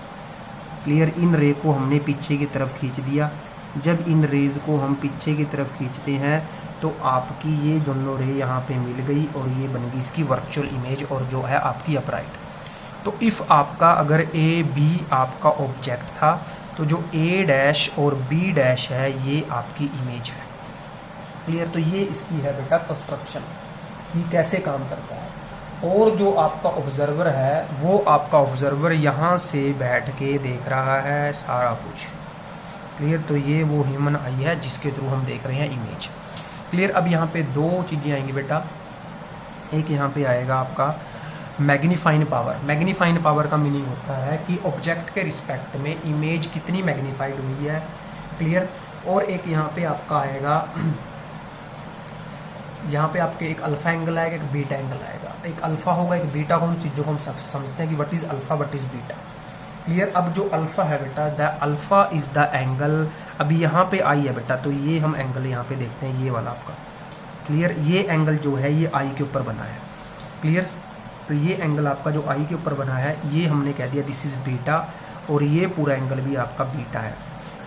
Clear, इन रे को हमने पीछे की तरफ खींच दिया। जब इन रेज को हम पीछे की तरफ खींचते हैं तो आपकी ये दोनों रे यहाँ पे मिल गई और ये बन गई इसकी वर्चुअल इमेज और जो है आपकी अपराइट। तो इफ आपका अगर ए बी आपका ऑब्जेक्ट था तो जो ए डैश और बी डैश है ये आपकी इमेज है। क्लियर, तो ये इसकी है बेटा कंस्ट्रक्शन, ये कैसे काम करता है। और जो आपका ऑब्जर्वर है वो आपका ऑब्जर्वर यहाँ से बैठ के देख रहा है सारा कुछ। क्लियर, तो ये वो ह्यूमन आई है जिसके थ्रू हम देख रहे हैं इमेज। क्लियर, अब यहाँ पे दो चीज़ें आएंगी बेटा। एक यहाँ पे आएगा आपका मैग्नीफाइंग पावर। मैग्नीफाइंग पावर का मीनिंग होता है कि ऑब्जेक्ट के रिस्पेक्ट में इमेज कितनी मैग्नीफाइड हुई है। क्लियर, और एक यहाँ पे आपका आएगा, यहाँ पे आपके एक अल्फा एंगल आएगा, एक बीटा एंगल आएगा। एक अल्फा होगा, एक बीटा होगा। उन चीज़ों को हम समझते हैं कि what is alpha, what is beta. Clear, अब जो अल्फा है बेटा, the alpha is the angle. अभी यहाँ पे आई है बेटा, तो ये हम एंगल यहाँ पे देखते हैं, ये वाला आपका। क्लियर, ये एंगल जो है ये आई के ऊपर बना है। क्लियर, तो ये एंगल आपका जो आई के ऊपर बना है ये हमने कह दिया दिस इज बीटा, और ये पूरा एंगल भी आपका बीटा है।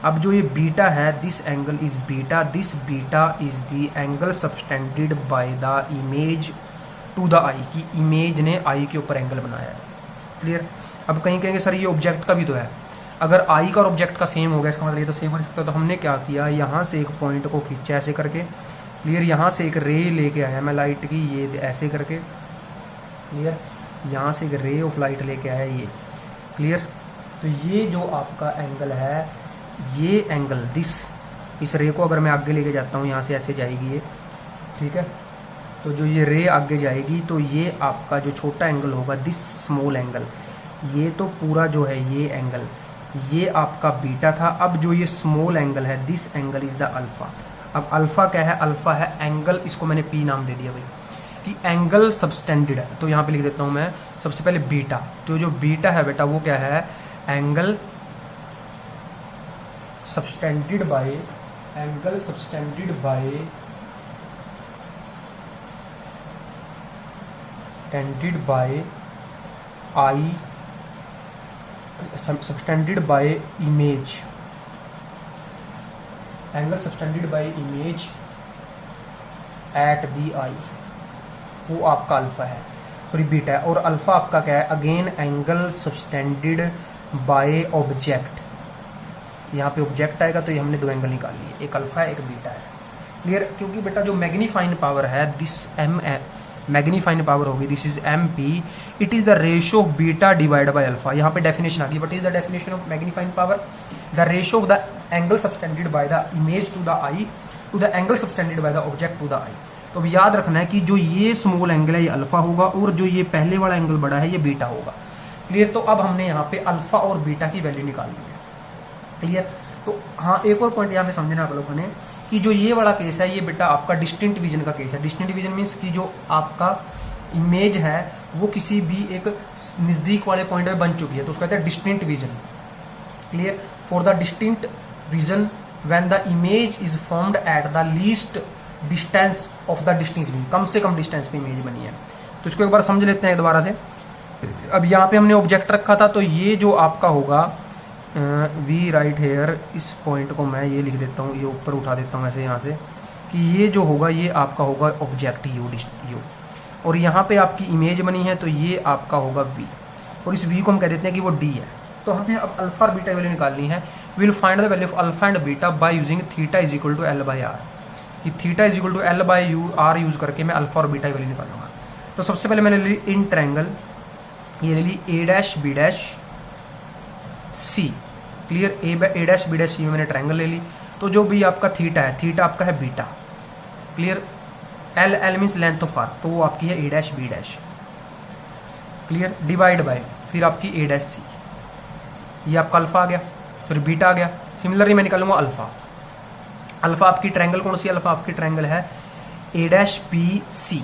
अब जो ये बीटा है, this angle is beta, this beta is the angle subtended by the image to the eye, की इमेज ने आई के ऊपर एंगल बनाया है। क्लियर, अब कहीं कहेंगे सर ये ऑब्जेक्ट का भी तो है। अगर आई का और ऑब्जेक्ट का सेम हो गया, इसका मतलब ये तो सेम हो सकता है। तो हमने क्या किया, यहाँ से एक पॉइंट को खींचा ऐसे करके। क्लियर, यहाँ से एक रे लेके आया मैं लाइट की, ये ऐसे करके। क्लियर, यहाँ से एक रे ऑफ लाइट लेके आया ये। क्लियर, तो ये जो आपका एंगल है, ये एंगल दिस, इस रे को अगर मैं आगे लेके जाता हूँ, यहाँ से ऐसे जाएगी ये, ठीक है। तो जो ये रे आगे जाएगी तो ये आपका जो छोटा एंगल होगा, दिस स्मॉल एंगल, ये तो पूरा जो है ये एंगल, ये आपका बीटा था। अब जो ये स्मॉल एंगल है, this angle is the alpha. अब अल्फा क्या है, अल्फा है एंगल, इसको मैंने पी नाम दे दिया भाई, कि एंगल सबटेंडेड है। तो यहाँ पे लिख देता हूँ मैं सबसे पहले बीटा। तो जो बीटा है बेटा वो क्या है, angle subtended by, angle subtended by, tended by eye, subtended by image, angle subtended by image at the eye, वो आपका अल्फा है, सॉरी बीटा है। और अल्फा आपका क्या है, again angle subtended by object. यहाँ पे ऑब्जेक्ट आएगा तो ये हमने दो एंगल निकाल लिए, एक अल्फा है एक बीटा है। क्लियर, क्योंकि बेटा जो मैग्नीफाइंग पावर है, दिस एम मैग्नीफाइंग पावर होगी, this is M P, it is the ratio of beta divide by alpha. यहाँ पे डेफिनेशन आ गई, what is the definition of magnifying power, the ratio of the angle subtended by the image to the eye to the angle subtended by the object to the eye. तो अब याद रखना है कि जो ये स्मॉल एंगल है ये अल्फा होगा और जो ये पहले वाला एंगल बड़ा है ये बीटा होगा। क्लियर, तो अब हमने यहाँ पे अल्फा और बीटा की वैल्यू निकाल ली है। क्लियर, तो हाँ एक और पॉइंट यहाँ पे समझना आप लोगों ने कि जो ये वाला केस है ये बेटा आपका डिस्टिंक्ट विजन का केस है। डिस्टिंक्ट विजन मीन्स कि जो आपका इमेज है वो किसी भी एक नजदीक वाले पॉइंट पे बन चुकी है, तो उसको कहते हैं distinct vision. Clear, for the distinct vision when the image is formed at the least distance of the distance, भी कम से कम डिस्टेंस पे इमेज बनी है। तो इसको एक बार समझ लेते हैं दोबारा से। अब यहाँ पे हमने ऑब्जेक्ट रखा था, तो ये जो आपका होगा वी राइट हेयर, इस पॉइंट को मैं ये लिख देता हूँ, ये ऊपर उठा देता हूँ ऐसे यहाँ से, कि ये जो होगा ये आपका होगा ऑब्जेक्ट यू, और यहाँ पे आपकी इमेज बनी है तो ये आपका होगा वी, और इस वी को हम कह देते हैं कि वो डी है। तो हमें अब अल्फा और बीटा वैल्यू निकालनी है। We will find the value of alpha and beta by using theta is equal to L by R, कि theta is equal to L by U R use करके मैं अल्फा और beta value निकालूंगा। तो सबसे पहले मैंने ले ली इन ट्रायंगल, ये ले ली ए dash B dash C. Clear, ए डैश बी डैश सी में मैंने ट्रायंगल ले ली। तो जो भी आपका थीटा है, थीटा आपका है beta. Clear, L L means length of arc, तो वो आपकी है A dash B dash. Clear, divide by फिर आपकी ए डैश सी, ये आपका अल्फा आ गया, फिर बीटा आ गया। सिमिलरली मैं निकालूंगा अल्फा। अल्फा आपकी ट्रायंगल कौन सी, अल्फा आपकी ट्रायंगल है ए डैश पी सी।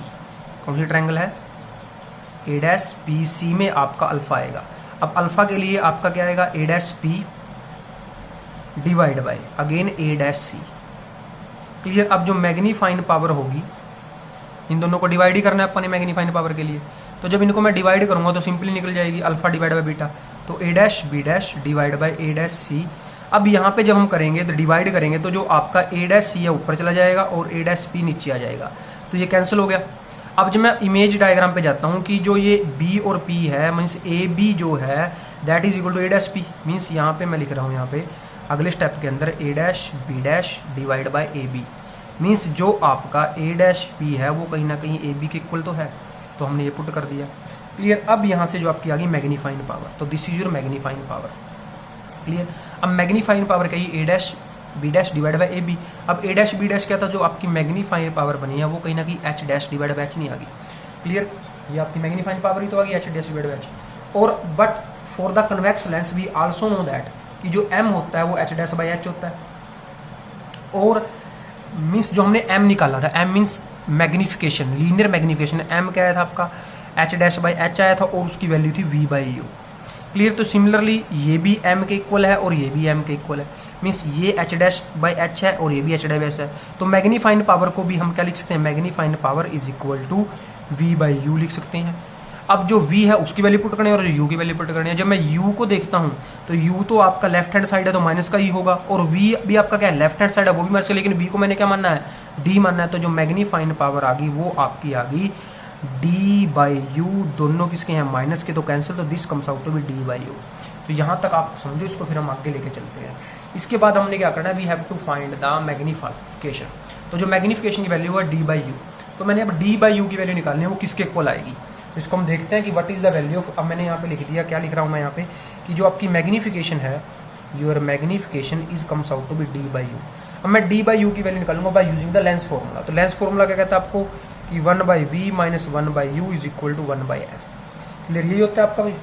कौन सी ट्रायंगल है, ए डैश पी सी में आपका अल्फा आएगा। अब अल्फा के लिए आपका क्या आएगा, A dash P divide by again A dash C. Clear, अब जो मैग्नीफाइंग पावर होगी इन दोनों को डिवाइड ही करना है अपन ने मैग्नीफाइंग पावर के लिए। तो जब इनको मैं डिवाइड करूंगा तो सिंपली निकल जाएगी अल्फा डिवाइड बाई बीटा, तो A dash B dash divide by A dash C. अब यहाँ पे जब हम करेंगे तो डिवाइड करेंगे तो जो आपका ए डैश सी है ऊपर चला जाएगा और ए डैश पी नीचे आ जाएगा, तो ये कैंसिल हो गया। अब जब मैं इमेज डायग्राम पे जाता हूँ कि जो ये बी और पी है मीन्स ए बी जो है that is equal to A dash P, means यहाँ पे मैं लिख रहा हूँ यहाँ पे अगले स्टेप के अंदर A dash B dash divide by A B, means जो आपका ए डैश पी है वो कहीं ना कहीं ए बी के इक्वल तो है, तो हमने ये पुट कर दिया। क्लियर। अब यहाँ से जो आपकी आ गई मैग्नीफाइंग पावर, तो this is your magnifying power. Clear. अब मैग्नीफाइंग पावर कही A dash B dash divide by A B. अब ए डैश बी डैश क्या था, जो आपकी मैग्नीफाइंग पावर बनी है वो कहीं ना कहीं H dash divide by H नहीं आ गई। क्लियर। ये आपकी मैग्नीफाइंग पावर ही तो आ गई H dash divide by H. और but for the convex lens we also know that कि जो एम होता है वो एच डैश बाई एच होता है। और मीन्स जो हमने एम निकाला था, M means magnification, linear magnification, M क्या आया था आपका एच डैश बाई एच आया था और उसकी वैल्यू थी वी बाई यू। क्लियर। तो सिमिलरली ये भी एम के इक्वल है और ये भी एम के इक्वल है, मीन्स ये एच डैश बाई एच है और ये भी एच डैश है। तो मैग्नीफाइंग पावर को भी हम क्या लिख सकते हैं, magnifying power is equal to V by U लिख सकते हैं। अब जो v है उसकी वैल्यू पुट करनी है और जो u की वैल्यू पुट करनी है। जब मैं u को देखता हूं तो u तो आपका लेफ्ट हैंड साइड है तो माइनस का ही होगा, और v भी आपका क्या है लेफ्ट हैंड साइड है वो भी माइनस का, लेकिन v को मैंने क्या मानना है d मानना है। तो जो मैग्नीफाइंग पावर आ गई वो आपकी आ गई d बाई यू, दोनों किसके हैं माइनस के, तो कैंसिल, तो this comes out to be d by U. तो यहां तक आप समझो इसको, फिर हम आगे लेके चलते हैं। इसके बाद हमने क्या करना है, we have to find the magnification. तो जो मैग्नीफिकेशन की वैल्यू है d बाई यू, तो मैंने अब d बाई यू की वैल्यू निकालनी है, वो किसके इक्वल आएगी। तो इसको हम देखते हैं कि what is the value of, अब मैंने यहाँ पे लिख दिया, क्या लिख रहा हूँ मैं यहाँ पे कि जो आपकी मैग्नीफिकेशन है, your magnification is comes out to be d by u. अब मैं d बाई यू की वैल्यू निकालूंगा by using the lens formula. तो लेंस फॉर्मूला क्या कहता है आपको कि 1 by v minus 1 by u is equal to 1 by f. Clear, यही होता है आपका भाई।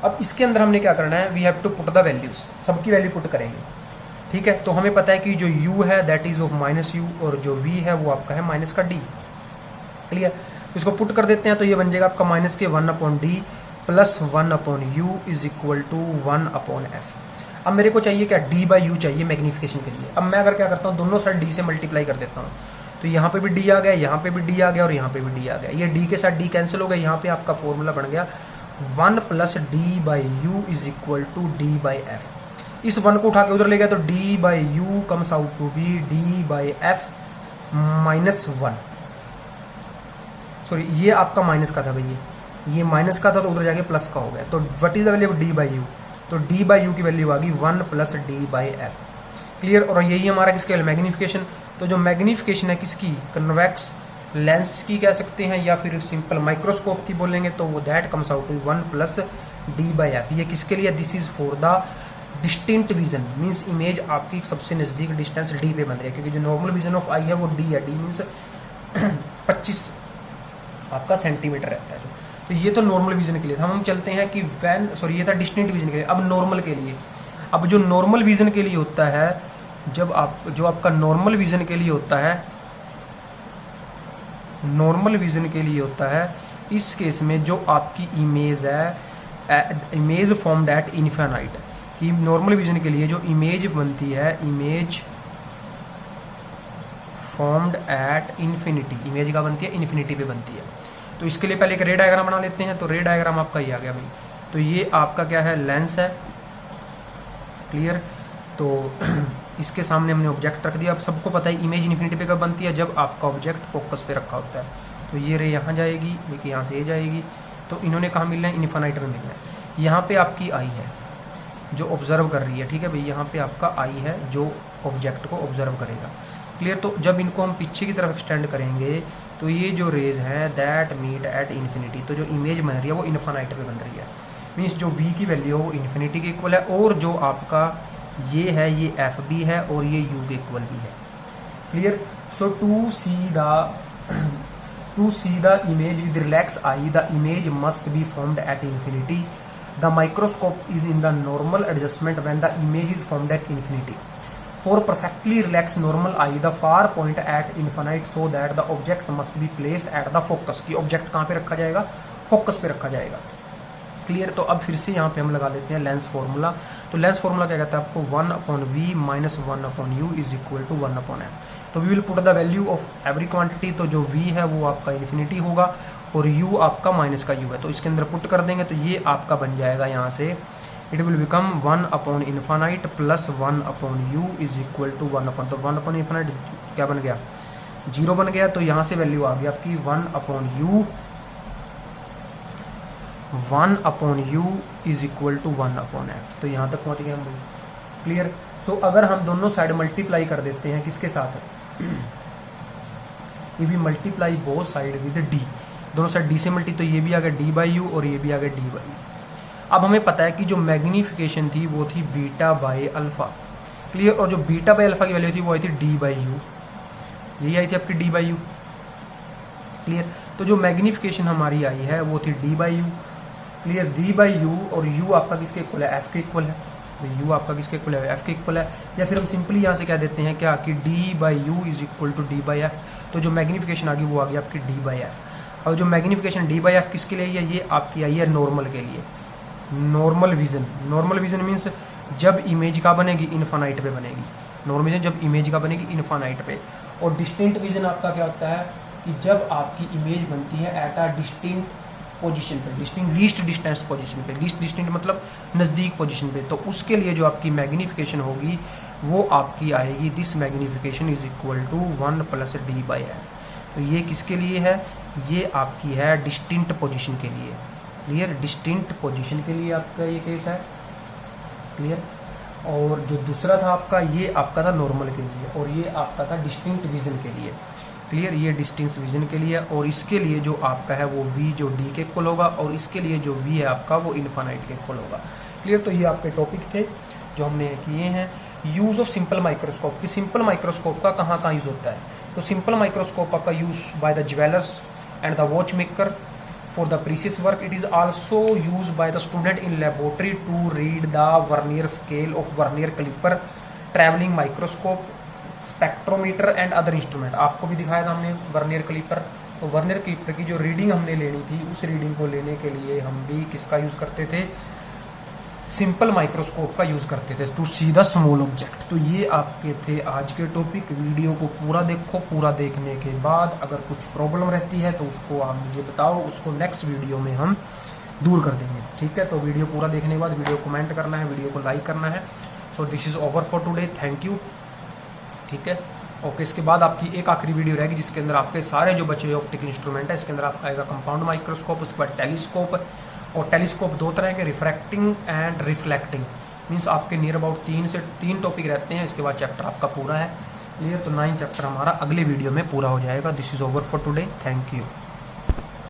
अब इसके अंदर हमने क्या करना है, we have to put the values, सबकी वैल्यू पुट करेंगे। ठीक है। तो हमें पता है कि जो u है that is of minus you और जो v है वो आपका है माइनस का d। क्लियर। तो इसको पुट कर देते हैं तो ये बन जाएगा आपका माइनस के 1 upon d plus 1 upon u is equal to 1 upon f. अब मेरे को चाहिए क्या, d बाई यू चाहिए मैग्नीफिकेशन के लिए। अब मैं अगर क्या करता हूँ दोनों साइड d से मल्टीप्लाई कर देता हूँ, तो यहाँ पे भी d आ गया, यहाँ पे भी d आ गया और यहाँ पे भी d आ गया। ये d के साथ d कैंसिल हो गया, यहाँ पे आपका फॉर्मूला बन गया 1 plus d by u is equal to d by f. इस 1 को उठा के उधर ले गया तो d by u comes out to be d by f minus 1। Sorry, ये आपका माइनस का था भैया, ये माइनस का था तो उधर जाके प्लस का हो गया। तो what is the value of d by U, तो d बाई यू की वैल्यू आ गई 1 plus d by f. Clear. और यही हमारा किसके मैग्नीफिकेशन। तो जो मैग्नीफिकेशन है किसकी, कन्वेक्स लेंस की कह सकते हैं या फिर सिंपल माइक्रोस्कोप की बोलेंगे, तो वो that comes out to 1 plus d by f. ये किसके लिए, this is for the distinct vision, means image आपकी सबसे नजदीक डिस्टेंस d पे बन रही है, क्योंकि जो नॉर्मल विजन ऑफ आई है वो d है, d मीन्स 25 आपका सेंटीमीटर रहता है। तो ये तो नॉर्मल विजन के लिए था। हम चलते हैं कि ये था डिस्टिंक्ट विजन के लिए। अब नॉर्मल के लिए, अब जो नॉर्मल विजन के लिए होता है, जब आप जो आपका नॉर्मल विजन के लिए होता है, नॉर्मल विजन के लिए होता है, इस केस में जो आपकी इमेज है, इमेज फॉर्म्ड एट इन्फिनाइट, कि नॉर्मल विजन के लिए जो इमेज बनती है, image formed at infinity, image का बनती है इन्फिनिटी पे बनती है। तो इसके लिए पहले एक रे डायग्राम बना लेते हैं। तो रे डायग्राम आपका ये आ गया भाई। तो ये आपका क्या है, लेंस है। क्लियर। तो इसके सामने हमने ऑब्जेक्ट रख दिया। अब सबको पता है इमेज इन्फिनिटी पे कब बनती है, जब आपका ऑब्जेक्ट फोकस पे रखा होता है। तो ये रे यहाँ जाएगी, देखिए यहाँ से ये जाएगी, तो इन्होंने कहाँ मिलना है, इन्फिनाइट में मिलना है। यहाँ पे आपकी आई है जो ऑब्जर्व कर रही है, ठीक है भाई, यहाँ पे आपका आई है जो ऑब्जेक्ट को ऑब्जर्व करेगा। क्लियर। तो जब इनको हम पीछे की तरफ एक्सटेंड करेंगे तो ये जो रेज है दैट मीट एट इन्फिनिटी, तो जो इमेज बन रही है वो इन्फिनाइट पे बन रही है, मीन्स जो v की वैल्यू है वो इन्फिनिटी के इक्वल है, और जो आपका ये है ये एफ भी है और ये u के इक्वल भी है। Clear. So to see the image with relax eye, the image must be formed at infinity, the microscope is in the normal adjustment when the image is formed at infinity. For perfectly relaxed normal eye, the far point at infinite so that the object must be placed at the focus, कि object कहाँ पे रखा जाएगा, focus पे रखा जाएगा। Clear. तो अब फिर से यहाँ पे हम लगा लेते हैं लेंस फॉर्मूला। तो लेंस फॉर्मूला क्या कहता है आपको, 1/v minus 1/u is equal to 1/f। तो we will put the value of every quantity. तो जो v है वो आपका इन्फिनिटी होगा और u आपका माइनस का u है, तो इसके अंदर पुट कर देंगे तो ये आपका बन जाएगा यहाँ से, इट विल बिकम 1/इन्फानाइट plus 1/u is equal to 1/, तो 1/इन्फानाइट क्या बन गया, 0 बन गया। तो यहाँ से वैल्यू आ गई आपकी 1/u is equal to 1/f। तो यहाँ तक पहुँच गए हम लोग, क्लियर। सो अगर हम दोनों साइड मल्टीप्लाई कर देते हैं किसके साथ, ये भी multiply both side with d, दोनों साइड d से मल्टी, तो ये भी आ गया d/u और ये भी आ गया d/u। अब हमें पता है कि जो मैग्निफिकेशन थी वो थी बीटा बाय अल्फा, क्लियर। और जो बीटा बाय अल्फा की वैल्यू थी वो आई थी d/u, यही आई थी आपकी d/u, क्लियर। तो जो मैग्निफिकेशन हमारी आई है वो थी d/u, क्लियर। d/u और u आपका किसके इक्वल है, f के इक्वल है। तो u आपका किसके इक्वल है, f के इक्वल है। या फिर हम सिंपली यहाँ से कह देते हैं क्या कि d/u is equal to d/f। तो जो मैग्निफिकेशन आ गई वो आ गई आपकी d/f। और जो मैग्निफिकेशन d/f किसके लिए है, ये आपकी आई है नॉर्मल के लिए, normal vision. Normal vision means जब इमेज का बनेगी इन्फानाइट पे बनेगी, नॉर्मल विजन जब इमेज का बनेगी इन्फानाइट पे। और डिस्टिंक्ट विजन आपका क्या होता है कि जब आपकी इमेज बनती है एट अ डिस्टिंक्ट पोजीशन पे, डिस्टिंक्ट लीस्ट डिस्टेंस पोजीशन पे, लीस्ट डिस्टिंक्ट मतलब नज़दीक पोजीशन पे, तो उसके लिए जो आपकी मैग्निफिकेशन होगी वो आपकी आएगी, this magnification is equal to 1 + d/f। तो ये किसके लिए है, ये आपकी है डिस्टिंक्ट पोजीशन के लिए, क्लियर। डिस्टिंक्ट पोजीशन के लिए आपका ये केस है, क्लियर। और जो दूसरा था आपका, ये आपका था नॉर्मल के लिए, और ये आपका था डिस्टिंक्ट विजन के लिए, क्लियर। ये डिस्टिंक्ट विजन के लिए, और इसके लिए जो आपका है वो v जो d के इक्वल होगा, और इसके लिए जो v है आपका वो इन्फानाइट के इक्वल होगा, क्लियर। तो ये आपके टॉपिक थे जो हमने किए हैं। यूज ऑफ सिंपल माइक्रोस्कोप, कि सिंपल माइक्रोस्कोप का कहाँ कहाँ यूज होता है। तो सिंपल माइक्रोस्कोप आपका use by the jewellers and the watch maker for the precious work. It is also used by the student in laboratory to read the vernier scale of vernier caliper, traveling microscope, spectrometer and other instrument. आपको भी दिखाया था हमने vernier clipper. तो vernier clipper की जो reading हमने लेनी थी, उस रीडिंग को लेने के लिए हम भी किसका यूज करते थे, सिंपल माइक्रोस्कोप का यूज करते थे to see the small object. तो ये आपके थे आज के टॉपिक। वीडियो को पूरा देखो, पूरा देखने के बाद अगर कुछ प्रॉब्लम रहती है तो उसको आप मुझे बताओ, उसको नेक्स्ट वीडियो में हम दूर कर देंगे, ठीक है। तो वीडियो पूरा देखने के बाद वीडियो कमेंट करना है, वीडियो को लाइक करना है। So this is over for today, thank you, ठीक है। ओके, इसके बाद आपकी एक आखिरी वीडियो रहेगी जिसके अंदर आपके सारे जो बचे हुए ऑप्टिकल इंस्ट्रूमेंट है, इसके अंदर आपका आएगा कंपाउंड माइक्रोस्कोप, उसके बाद टेलीस्कोप। और टेलीस्कोप दो तरह के, रिफ्रैक्टिंग एंड रिफ्लेक्टिंग, मीन्स आपके नियर अबाउट 3 टॉपिक रहते हैं। इसके बाद चैप्टर आपका पूरा है, क्लियर। तो 9 चैप्टर हमारा अगले वीडियो में पूरा हो जाएगा। This is over for today, thank you.